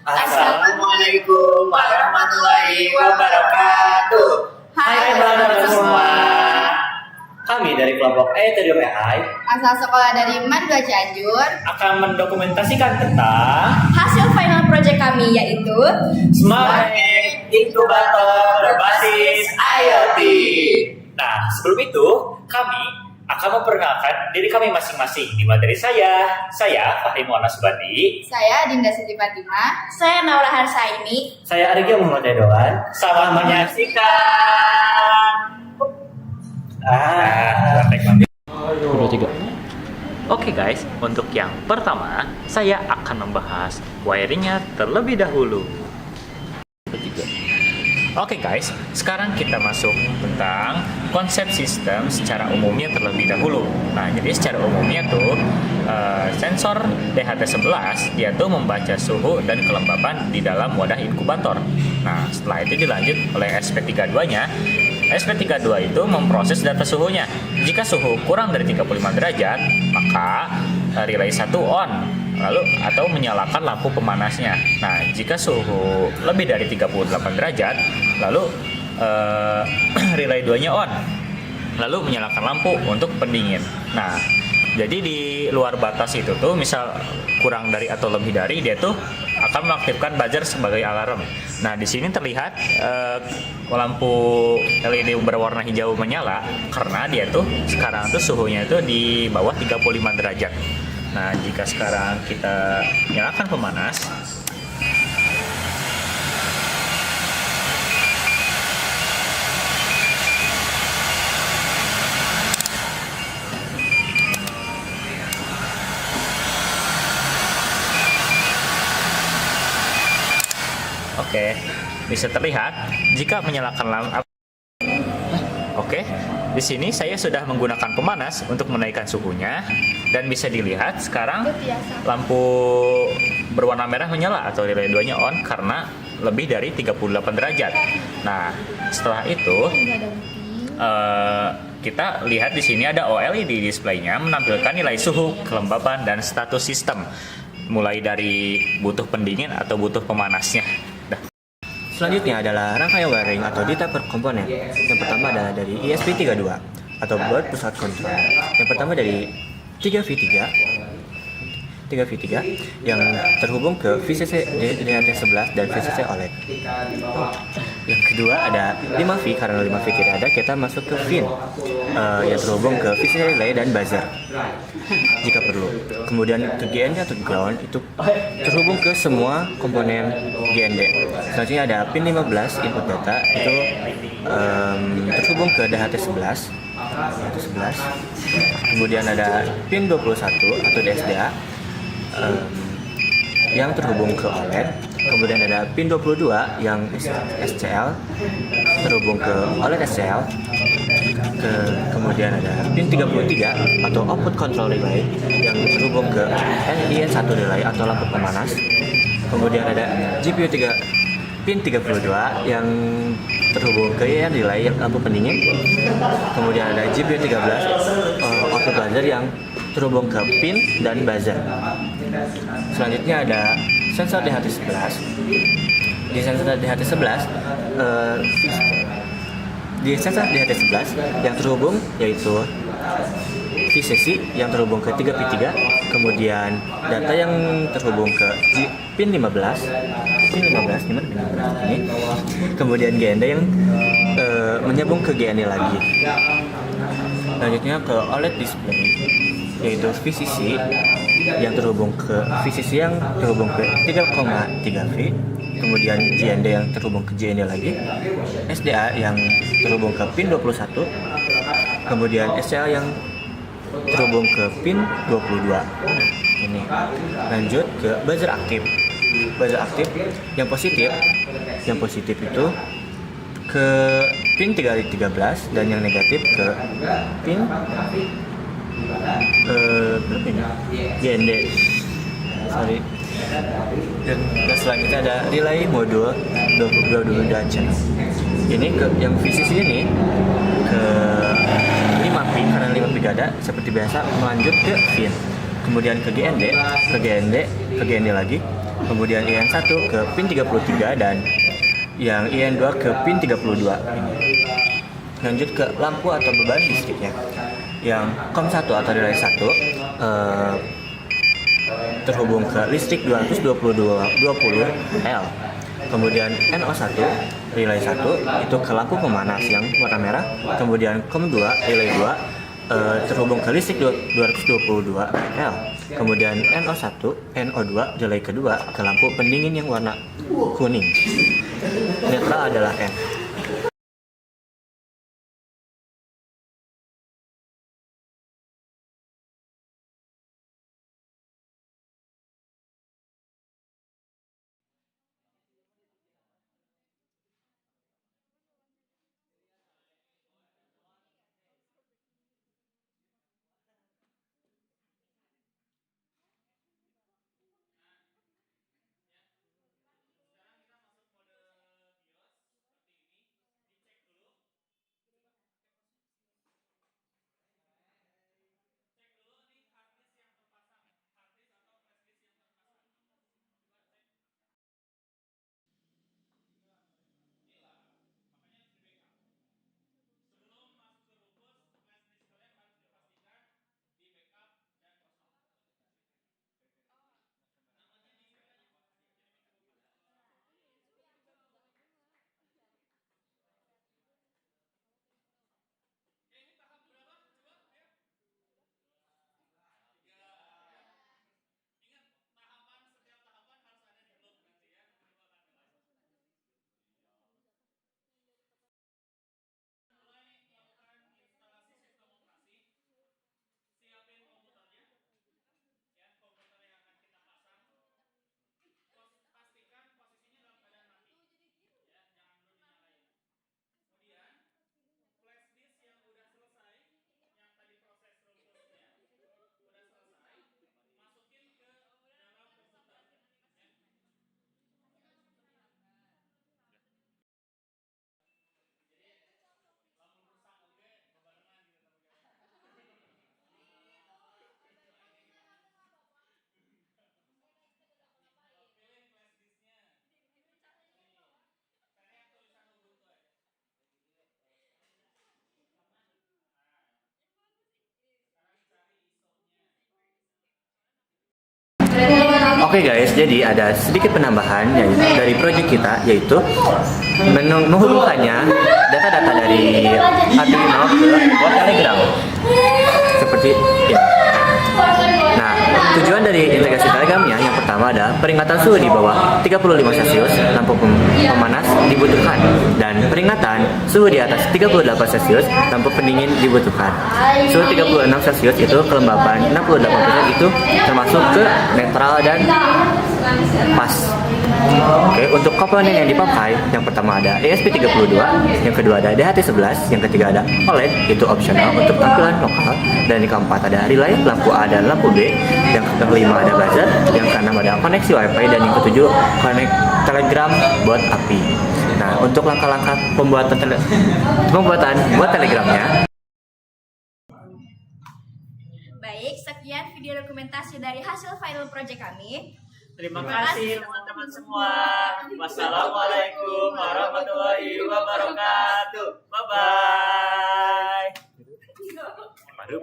Assalamualaikum warahmatullahi wabarakatuh. Hai teman-teman semua. Kami dari kelompok Ethereum AI asal sekolah dari MAN 2 Cianjur akan mendokumentasikan tentang hasil final project kami yaitu Smart Egg Inkubator berbasis IoT. Nah, sebelum itu kami akan memperkenalkan diri kami masing-masing. Dimulai dari saya Fahri Muwana Subandi, saya Dinda Siti Fatimah, saya Naura Harsaini, saya Arigya Muhammad Edoan. Selamat menyaksikan. Oke guys, untuk yang pertama saya akan membahas wiringnya terlebih dahulu. Oke guys, sekarang kita masuk tentang konsep sistem secara umumnya terlebih dahulu. Nah, jadi secara umumnya tuh sensor DHT11 dia tuh membaca suhu dan kelembapan di dalam wadah inkubator. Nah, setelah itu dilanjut oleh SP32-nya. SP32 itu memproses data suhunya. Jika suhu kurang dari 35 derajat, maka relay 1 on, lalu atau menyalakan lampu pemanasnya. Nah, jika suhu lebih dari 38 derajat, lalu relay 2-nya on, lalu menyalakan lampu untuk pendingin. Nah, jadi di luar batas itu tuh, misal kurang dari atau lebih dari, dia tuh akan mengaktifkan buzzer sebagai alarm. Nah, di sini terlihat lampu LED berwarna hijau menyala karena dia tuh sekarang tuh suhunya itu di bawah 35 derajat. Nah, jika sekarang kita nyalakan pemanas, oke, bisa terlihat jika menyalakan lampu. Oke, di sini saya sudah menggunakan pemanas untuk menaikkan suhunya dan bisa dilihat sekarang lampu berwarna merah menyala atau relay 2-nya on karena lebih dari 38 derajat. Nah, setelah itu kita lihat di sini ada OLED display-nya menampilkan nilai suhu, kelembapan, dan status sistem mulai dari butuh pendingin atau butuh pemanasnya. Selanjutnya adalah rangkaian wiring atau data per komponen. Yang pertama adalah dari ESP32 atau board pusat kontrol. Yang pertama dari 3V3 yang terhubung ke VCC DHT11 dan VCC OLED. Yang kedua ada 5V, karena 5V tidak ada, kita masuk ke VIN yang terhubung ke VCC relay dan buzzer jika perlu. Kemudian ke GND atau ground itu terhubung ke semua komponen GND. Selanjutnya ada pin 15 input data itu terhubung ke DHT11. Kemudian ada pin 21 atau DSDA yang terhubung ke OLED. Kemudian ada pin 22 yang SCL terhubung ke OLED SCL. Kemudian ada pin 33 atau output control relay yang terhubung ke NIN1 relay atau lampu pemanas. Kemudian ada GPU pin 32 yang terhubung ke IN relay yang lampu pendingin. Kemudian ada GPU 13 output buzzer yang terhubung ke pin dan buzzer. Selanjutnya ada sensor DHT11. Di sensor DHT11 yang terhubung yaitu VCC yang terhubung ke 3V3, kemudian data yang terhubung ke pin 15 ini, kemudian GND yang menyambung ke GND lagi. Selanjutnya ke OLED display yaitu VCC yang terhubung ke VCC yang terhubung ke 3,3V, kemudian GND yang terhubung ke GND lagi, SDA yang terhubung ke pin 21, kemudian SCL yang terhubung ke pin 22. Ini lanjut ke buzzer aktif. Buzzer aktif yang positif itu ke pin 313 dan yang negatif ke pin GND. Dan selanjutnya ada relay modul 22 channel. Ini ke yang VCC ini ke 5V, karena 5V gak ada seperti biasa, melanjut ke VIN, kemudian ke GND lagi, kemudian IN1 ke pin 33 dan yang IN2 ke pin 32. Lanjut ke lampu atau beban listriknya. Yang COM1 atau relay 1 terhubung ke listrik 220 L. Kemudian NO1 relay 1 itu ke lampu pemanas yang warna merah. Kemudian COM2 relay 2 terhubung ke listrik 222 L. Kemudian NO2 relay kedua ke lampu pendingin yang warna kuning. Netral adalah N. Oke guys, jadi ada sedikit penambahan dari project kita, yaitu menghubungkannya data-data dari Arduino ke board Telegram seperti ini. Nah, tujuan dari integrasi Telegramnya yang pertama ada peringatan suhu di bawah 35 Celcius, lampu pemanas dibutuhkan, dan peringatan suhu di atas 38 Celcius, lampu pendingin dibutuhkan. Suhu 36 Celcius itu kelembapan 68% itu termasuk ke netral dan pas. Oke, untuk komponen yang dipakai, yang pertama ada ESP32, yang kedua ada DHT11, yang ketiga ada OLED, itu opsional untuk tampilan lokal, dan yang keempat ada relay, lampu A dan lampu B, yang kelima ada buzzer, yang keenam ada koneksi WiFi, dan yang ketujuh konek Telegram buat API. Nah, untuk langkah-langkah pembuatan buat Telegramnya. Baik, sekian video dokumentasi dari hasil final project kami. Terima kasih teman-teman semua. Wassalamualaikum warahmatullahi wabarakatuh. Bye bye. Baru